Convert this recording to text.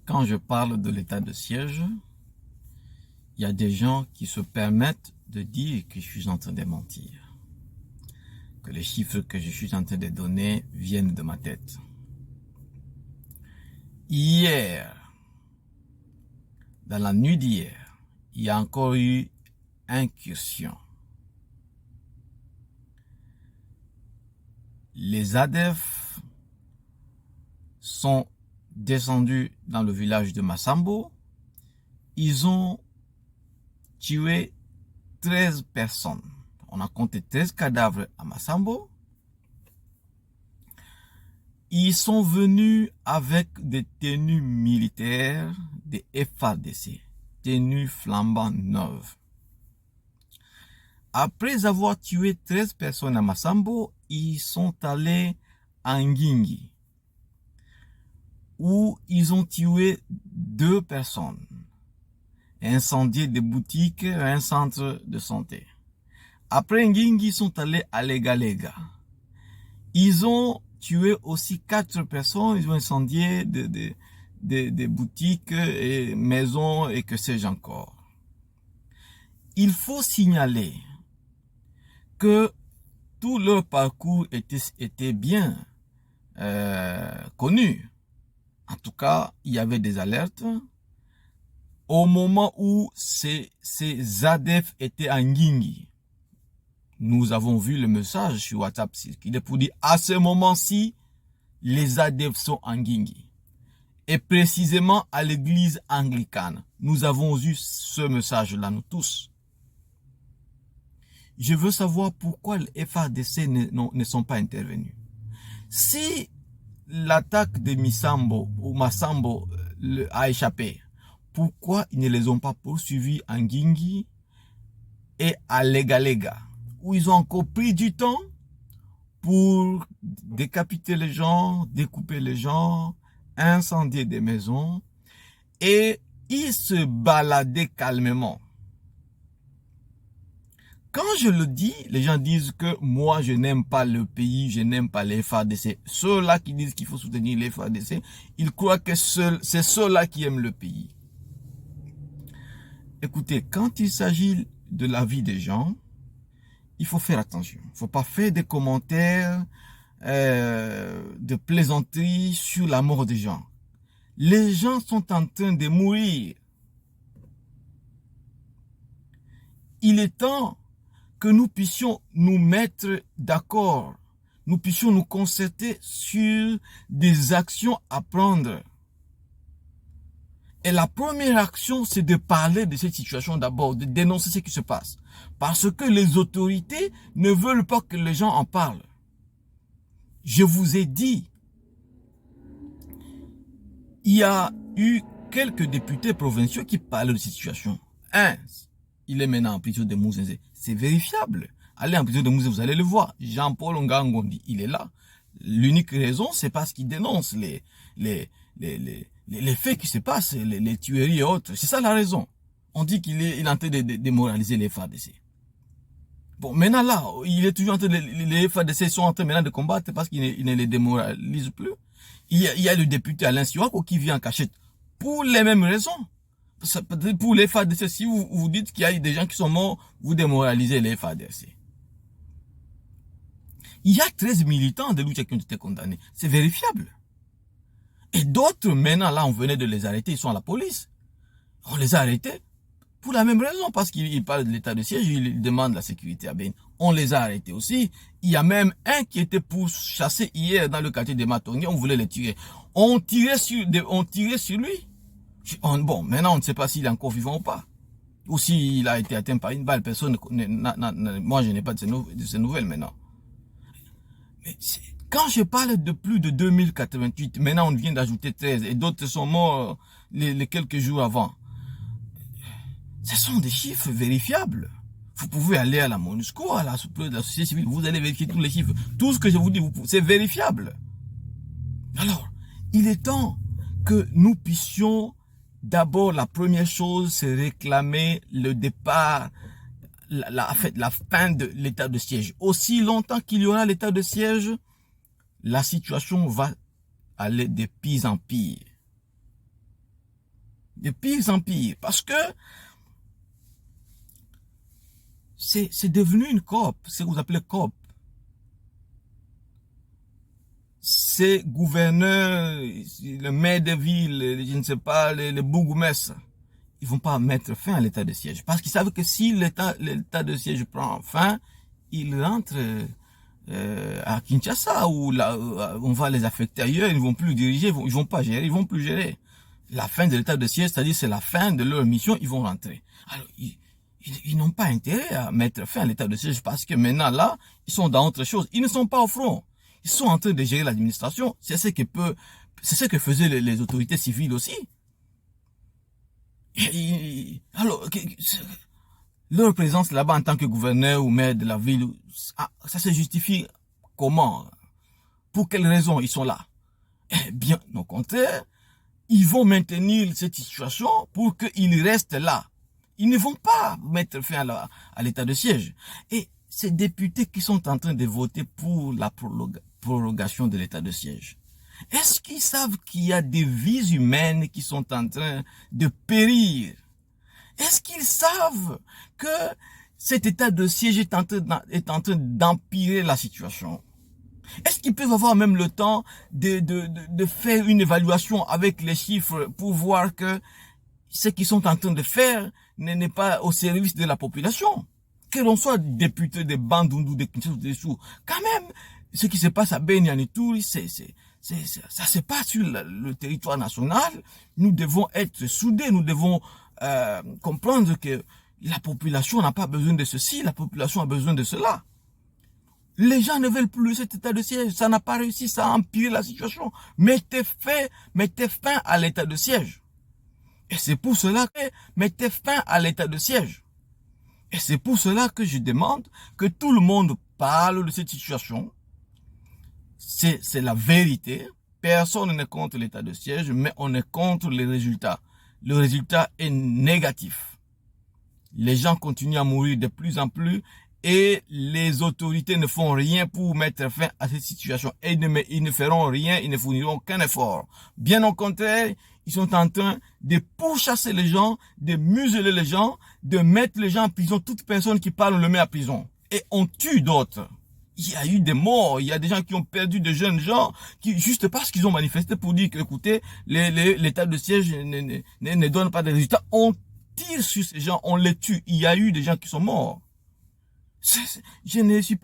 Quand je parle de l'état de siège, il y a des gens qui se permettent de dire que je suis en train de mentir, que les chiffres que je suis en train de donner viennent de ma tête. Hier, dans la nuit d'hier, il y a encore eu incursion. Les ADF sont descendus dans le village de Massambo. Ils ont tué 13 personnes. On a compté 13 cadavres à Massambo. Ils sont venus avec des tenues militaires, des FARDC, tenues flambant neuves. Après avoir tué 13 personnes à Massambo, ils sont allés à Nguingui, où ils ont tué 2 personnes, incendié des boutiques et un centre de santé. Après Nguingui, ils sont allés à Lega. Ils ont tué aussi 4 personnes, ils ont incendié des boutiques et maisons et que sais-je encore. Il faut signaler que tout leur parcours était bien connu. En tout cas, il y avait des alertes. Au moment où ces ADF étaient à Nguingui, nous avons vu le message sur WhatsApp circuler pour dire à ce moment-ci, les ADF sont à Nguingui. Et précisément à l'église anglicane. Nous avons eu ce message-là, nous tous. Je veux savoir pourquoi les FARDC ne sont pas intervenus. Si l'attaque de Massambo a échappé, pourquoi ils ne les ont pas poursuivis à Nguingui et à Lega, où ils ont encore pris du temps pour décapiter les gens, découper les gens, incendier des maisons, et ils se baladaient calmement. Quand je le dis, les gens disent que moi je n'aime pas le pays, je n'aime pas les FARDC. Ceux-là qui disent qu'il faut soutenir les FARDC, ils croient que c'est ceux-là qui aiment le pays. Écoutez, quand il s'agit de la vie des gens, il faut faire attention. Il ne faut pas faire des commentaires de plaisanterie sur la mort des gens. Les gens sont en train de mourir. Il est temps que nous puissions nous mettre d'accord. Nous puissions nous concerter sur des actions à prendre. Et la première action, c'est de parler de cette situation d'abord, de dénoncer ce qui se passe. Parce que les autorités ne veulent pas que les gens en parlent. Je vous ai dit, il y a eu quelques députés provinciaux qui parlent de cette situation. Il est maintenant en prison de Mouzenzé. C'est vérifiable. Allez en prison de Mouzenzé, vous allez le voir. Jean-Paul Ngangondi, il est là. L'unique raison, c'est parce qu'il dénonce les faits qui se passent, les tueries et autres. C'est ça la raison. On dit qu'il est en train de démoraliser les FARDC. Bon, maintenant là, il est toujours en train les FARDC sont en train maintenant de combattre parce qu'il ne les démoralise plus. Il y a le député Alain Siwako qui vient en cachette pour les mêmes raisons. Pour les FARDC, si vous dites qu'il y a des gens qui sont morts, vous démoralisez les FARDC. Il y a 13 militants de Lucha qui ont été condamnés. C'est vérifiable. Et d'autres, maintenant, là, on venait de les arrêter, ils sont à la police. On les a arrêtés pour la même raison, parce qu'ils parlent de l'état de siège, ils demandent la sécurité à Ben. On les a arrêtés aussi. Il y a même un qui était pourchassé hier dans le quartier de Matongué, on voulait le tuer. On tirait sur lui. Bon, maintenant, on ne sait pas s'il est encore vivant ou pas. Ou s'il a été atteint par une balle. Personne, moi, je n'ai pas de ces nouvelles maintenant. Mais quand je parle de plus de 2088, maintenant on vient d'ajouter 13 et d'autres sont morts les quelques jours avant. Ce sont des chiffres vérifiables. Vous pouvez aller à la MONUSCO, à la société civile, vous allez vérifier tous les chiffres. Tout ce que je vous dis, c'est vérifiable. Alors, il est temps que nous puissions, d'abord, la première chose, c'est réclamer le départ, la fin de l'état de siège. Aussi longtemps qu'il y aura l'état de siège, la situation va aller de pire en pire. de pire en pire, parce que c'est devenu une coop, c'est ce que vous appelez coop. Ces gouverneurs, le maire de ville, je ne sais pas, les bourgmestres, ils vont pas mettre fin à l'état de siège. Parce qu'ils savent que si l'état de siège prend fin, ils rentrent à Kinshasa, où là, on va les affecter ailleurs, ils ne vont plus diriger, ils vont pas gérer, ils vont plus gérer. La fin de l'état de siège, c'est-à-dire c'est la fin de leur mission, ils vont rentrer. Alors, ils n'ont pas intérêt à mettre fin à l'état de siège parce que maintenant là, ils sont dans autre chose. Ils ne sont pas au front. Ils sont en train de gérer l'administration. C'est ce que faisaient les autorités civiles aussi. Alors, leur présence là-bas en tant que gouverneur ou maire de la ville, ça se justifie comment? Pour quelles raisons ils sont là? Eh bien, au contraire, ils vont maintenir cette situation pour qu'ils restent là. Ils ne vont pas mettre fin à l'état de siège. Et ces députés qui sont en train de voter pour la prorogation de l'état de siège, est-ce qu'ils savent qu'il y a des vies humaines qui sont en train de périr? Est-ce qu'ils savent que cet état de siège est en train d'empirer la situation? Est-ce qu'ils peuvent avoir même le temps de faire une évaluation avec les chiffres pour voir que ce qu'ils sont en train de faire n'est pas au service de la population? Que l'on soit député de Bandundu, de Kinshasa, de Sou, quand même, ce qui se passe à Beni en Ituri, ça se passe sur le territoire national. Nous devons être soudés, nous devons comprendre que la population n'a pas besoin de ceci, la population a besoin de cela. Les gens ne veulent plus cet état de siège, ça n'a pas réussi, ça a empiré la situation. Mettez fin à l'état de siège. Et c'est pour cela que mettez fin à l'état de siège. Et c'est pour cela que je demande que tout le monde parle de cette situation. C'est la vérité. Personne n'est contre l'état de siège, mais on est contre les résultats. Le résultat est négatif. Les gens continuent à mourir de plus en plus et les autorités ne font rien pour mettre fin à cette situation. Et ils ne feront rien, ils ne fourniront aucun effort. Bien au contraire, ils sont en train de pourchasser les gens, de museler les gens, de mettre les gens en prison. Toute personne qui parle, on le met en prison. Et on tue d'autres. Il y a eu des morts, il y a des gens qui ont perdu de jeunes gens, qui juste parce qu'ils ont manifesté pour dire que, écoutez, l'état de siège ne donne pas de résultats. On tire sur ces gens, on les tue. Il y a eu des gens qui sont morts. Je ne suis